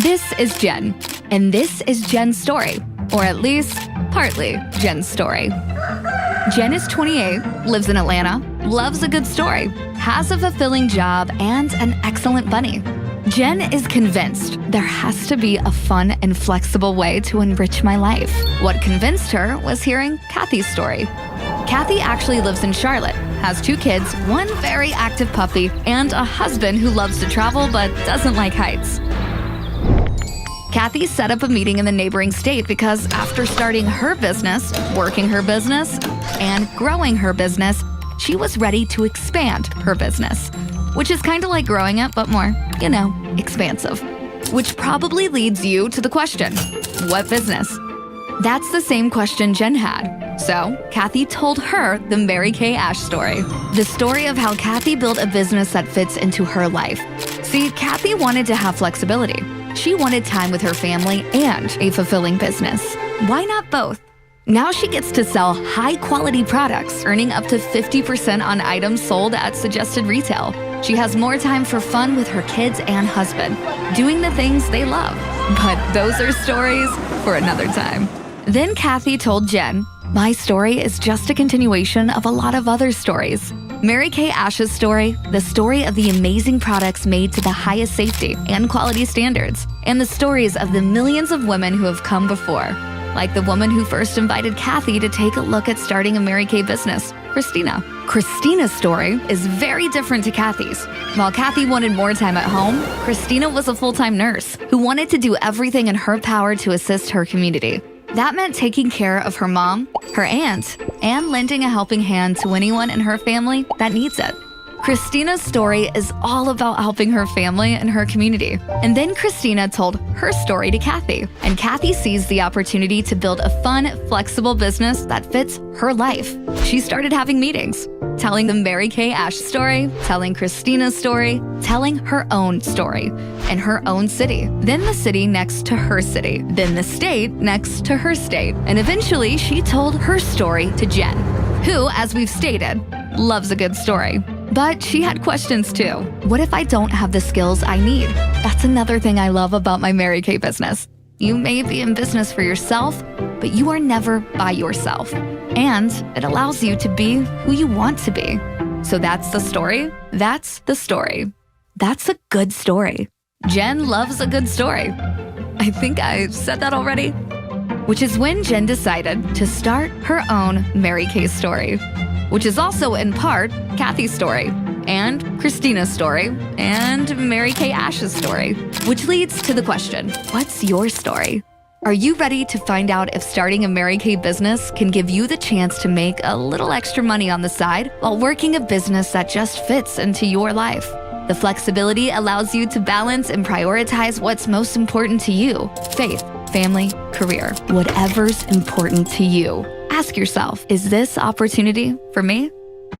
This is Jen, and this is Jen's story, or at least partly Jen's story. Jen is 28, lives in Atlanta, loves a good story, has a fulfilling job, and an excellent bunny. Jen is convinced there has to be a fun and flexible way to enrich my life. What convinced her was hearing Kathy's story. Kathy actually lives in Charlotte, has 2 kids, 1 very active puppy, and a husband who loves to travel but doesn't like heights. Kathy set up a meeting in the neighboring state because after starting her business, working her business, and growing her business, she was ready to expand her business, which is kind of like growing it, but more, expansive. Which probably leads you to the question, what business? That's the same question Jen had. So, Kathy told her the Mary Kay Ash story. The story of how Kathy built a business that fits into her life. See, Kathy wanted to have flexibility. She wanted time with her family and a fulfilling business. Why not both? Now she gets to sell high-quality products, earning up to 50% on items sold at suggested retail. She has more time for fun with her kids and husband, doing the things they love. But those are stories for another time. Then Kathy told Jen, "My story is just a continuation of a lot of other stories. Mary Kay Ash's story, the story of the amazing products made to the highest safety and quality standards, and the stories of the millions of women who have come before, like the woman who first invited Kathy to take a look at starting a Mary Kay business, Christina. Christina's story is very different to Kathy's. While Kathy wanted more time at home, Christina was a full-time nurse who wanted to do everything in her power to assist her community. That meant taking care of her mom, her aunt, and lending a helping hand to anyone in her family that needs it. Christina's story is all about helping her family and her community. And then Christina told her story to Kathy, and Kathy seized the opportunity to build a fun, flexible business that fits her life. She started having meetings, telling the Mary Kay Ash story, telling Christina's story, telling her own story, in her own city, then the city next to her city, then the state next to her state, and eventually she told her story to Jen, who, as we've stated, loves a good story. But she had questions too. What if I don't have the skills I need? That's another thing I love about my Mary Kay business. You may be in business for yourself, but you are never by yourself. And it allows you to be who you want to be. So that's the story. That's the story. That's a good story. Jen loves a good story. I think I said that already. Which is when Jen decided to start her own Mary Kay story, which is also in part Kathy's story, and Christina's story, and Mary Kay Ash's story. Which leads to the question, what's your story? Are you ready to find out if starting a Mary Kay business can give you the chance to make a little extra money on the side while working a business that just fits into your life? The flexibility allows you to balance and prioritize what's most important to you: faith, family, career, whatever's important to you. Ask yourself, is this opportunity for me?